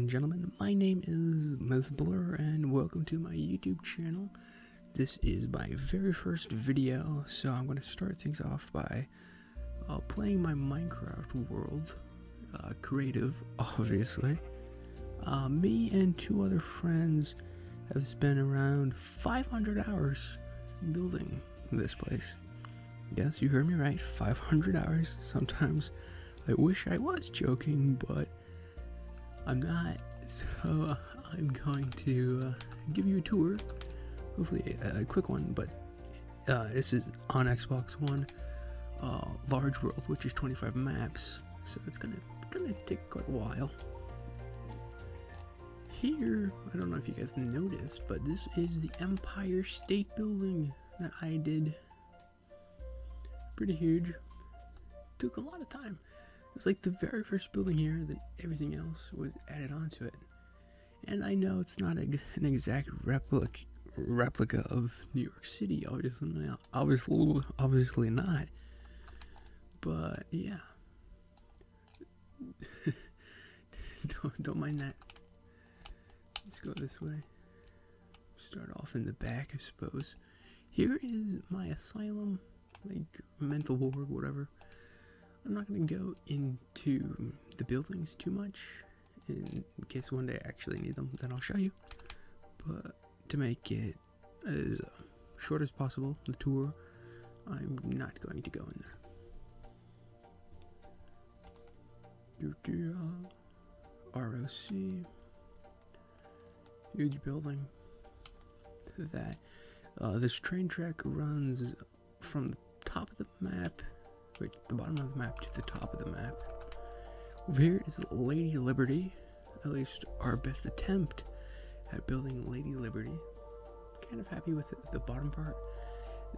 and gentlemen, my name is MizzBlur and welcome to my YouTube channel. This is my very first video, so I'm going to start things off by playing my Minecraft world, creative obviously. Me and two other friends have spent around 500 hours building this place. Yes, you heard me right, 500 hours. Sometimes I wish I was joking, but I'm not, so I'm going to give you a tour, hopefully a quick one, but this is on Xbox One, large world, which is 25 maps, so it's gonna take quite a while. Here, I don't know if you guys noticed, but this is the Empire State Building that I did. Pretty huge. Took a lot of time. It was like the very first building here, then everything else was added onto it. And I know it's not an exact replica of New York City, obviously not. But yeah, don't mind that. Let's go this way. Start off in the back, I suppose. Here is my asylum, like mental ward, whatever. I'm not going to go into the buildings too much, in case one day I actually need them, then I'll show you. But to make it as short as possible, the tour, I'm not going to go in there. ROC, huge building. That this train track runs from the top of the map, the bottom of the map to the top of the map. Over here is Lady Liberty, at least our best attempt at building Lady Liberty. Kind of happy with the bottom part.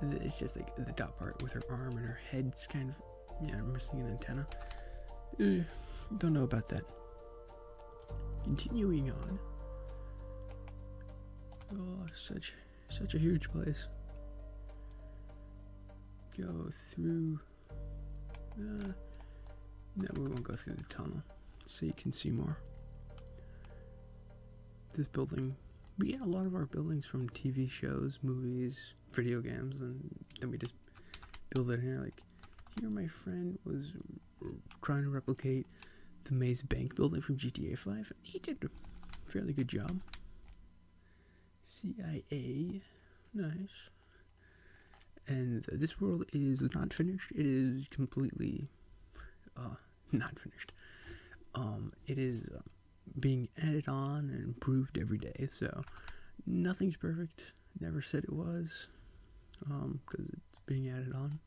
It's just like the top part with her arm and her head's kind of, yeah, missing an antenna. Don't know about that. Continuing on. Oh, such a huge place. Go through. No, we won't go through the tunnel, so you can see more. This building, we get a lot of our buildings from TV shows, movies, video games, and then we just build it here. Like here, my friend was trying to replicate the Maze Bank building from GTA 5, and he did a fairly good job. CIA, nice. And this world is not finished. It is completely not finished. It is being added on and improved every day, so nothing's perfect. Never said it was, because it's being added on.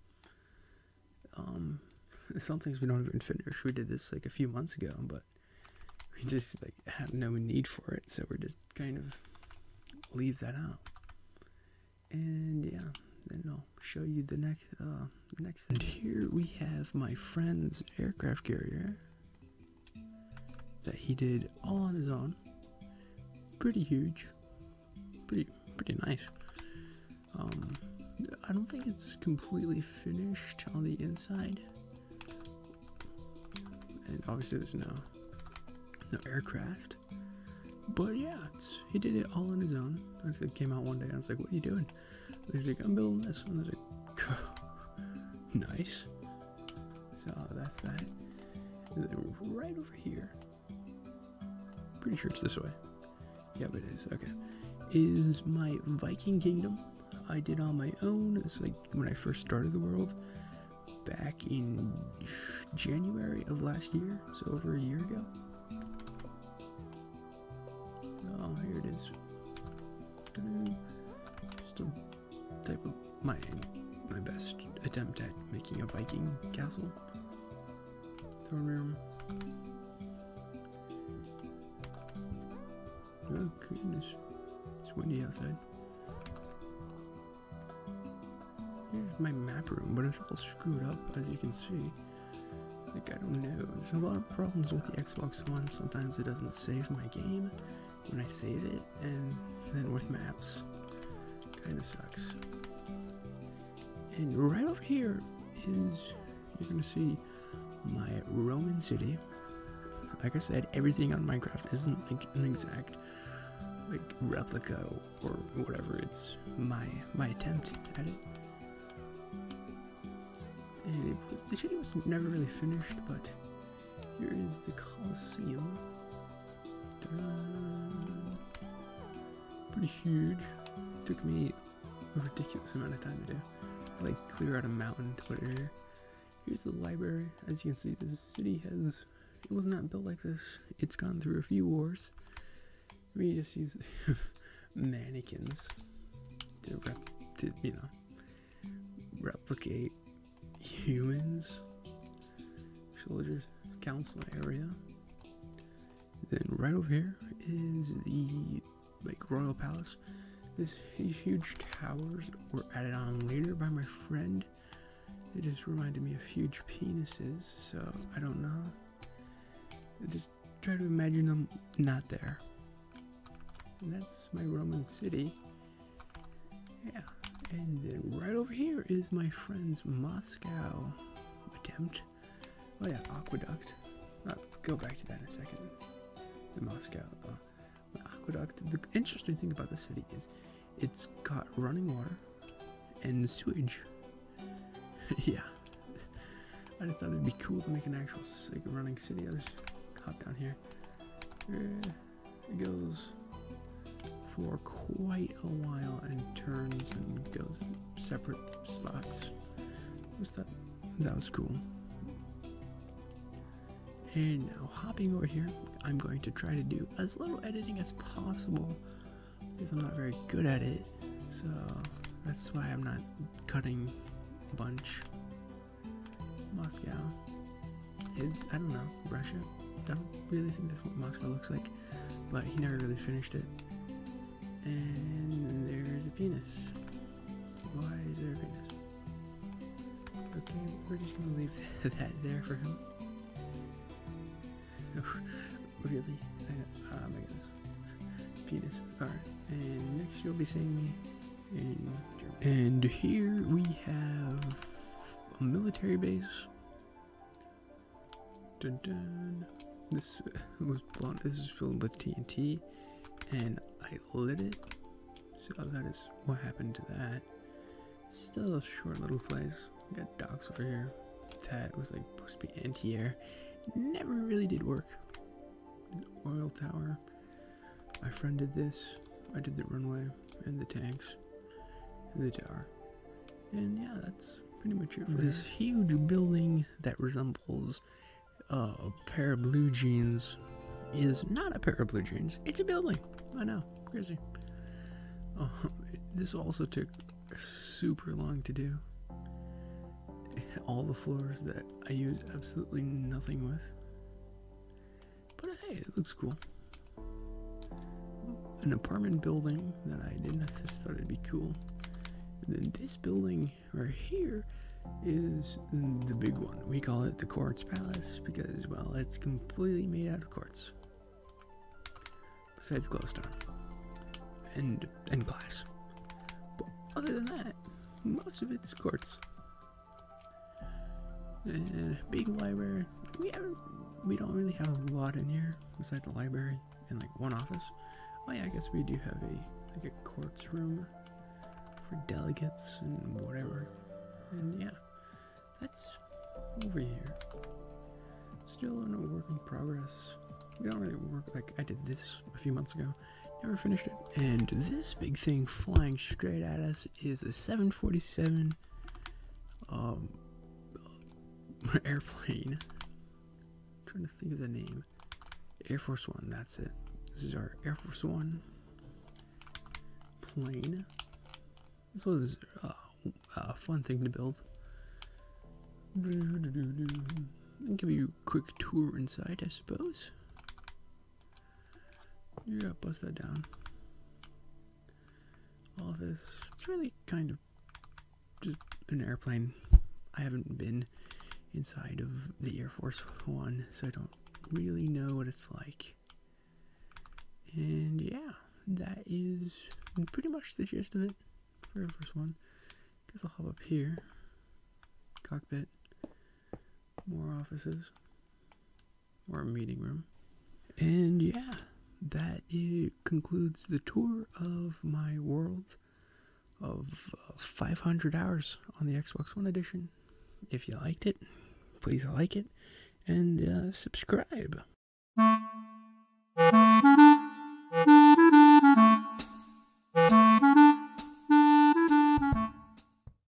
Some things we don't even finish. We did this like a few months ago, but we just like have no need for it, so we're just kind of leave that out. And yeah, then I'll show you the next thing. And here we have my friend's aircraft carrier that he did all on his own. Pretty huge, pretty nice. I don't think it's completely finished on the inside, and obviously there's no aircraft. But yeah, he did it all on his own. It came out one day and I was like, "What are you doing?" He's like, "I'm building this." And I was like, nice. So that's that. And then right over here, pretty sure it's this way. Yep, it is. Okay, is my Viking Kingdom. I did on my own. It's like when I first started the world back in January of last year, so over a year ago. Oh, here it is. Just a type of my best attempt at making a Viking castle. Throne room. Oh goodness, it's windy outside. Here's my map room, but it's all screwed up, as you can see. Like, I don't know. There's a lot of problems with the Xbox One. Sometimes it doesn't save my game when I save it, and then with maps, kind of sucks. And right over here is, you're gonna see my Roman city. Like I said, everything on Minecraft isn't like an exact like replica or whatever. It's my attempt at it. And the city was never really finished, but here is the Colosseum. Pretty huge. Took me a ridiculous amount of time to do. I like clear out a mountain to put it here. Here's the library. As you can see, this city it was not built like this. It's gone through a few wars. We just use mannequins to replicate humans. Soldiers council area. Then right over here is the royal palace. These huge towers were added on later by my friend. They just reminded me of huge penises, so I don't know. I just try to imagine them not there. And that's my Roman city. Yeah. And then right over here is my friend's Moscow attempt. Oh yeah, aqueduct. I'll go back to that in a second. The Moscow aqueduct. The interesting thing about the city is it's got running water and sewage. Yeah. I just thought it'd be cool to make an actual running city. I'll just hop down here. It goes for quite a while and turns and goes separate spots. That was cool. And now hopping over here, I'm going to try to do as little editing as possible because I'm not very good at it. So that's why I'm not cutting a bunch. Moscow. I don't know, Russia. I don't really think that's what Moscow looks like, but he never really finished it. And there's a penis. Why is there a penis? Okay, we're just gonna leave that there for him. Really? Oh my goodness. Penis. Alright, and next you'll be seeing me in Germany. And here we have a military base. Dun dun. This is filled with TNT, and I lit it. So that is what happened to that. Still a short little place. We got docks over here. That was like supposed to be anti-air. Never really did work. Oil tower. My friend did this. I did the runway and the tanks and the tower. And yeah, that's pretty much it for this huge building that resembles a pair of blue jeans. Is not a pair of blue jeans. It's a building. I know, crazy. This also took super long to do. All the floors that I used absolutely nothing with. But hey, it looks cool. An apartment building that I didn't just thought it'd be cool. And then this building right here is the big one. We call it the Quartz Palace because, well, it's completely made out of quartz. Besides glowstone and glass. But other than that, most of it's quartz. And a big library. We don't really have a lot in here besides the library and like one office. Oh yeah, I guess we do have a quartz room for delegates and whatever. And yeah, that's over here. Still in a work in progress. We don't really work like I did this a few months ago. Never finished it. And this big thing flying straight at us is a 747 airplane. I'm trying to think of the name. Air Force One, that's it. This is our Air Force One plane. This was a fun thing to build. I'll give you a quick tour inside, I suppose. Yeah, bust that down. Office. It's really kind of just an airplane. I haven't been inside of the Air Force One, so I don't really know what it's like. And yeah, that is pretty much the gist of it for Air Force One. Guess I'll hop up here. Cockpit. More offices. or a meeting room. And yeah, that concludes the tour of my world of 500 hours on the Xbox One edition. If you liked it, please like it and subscribe.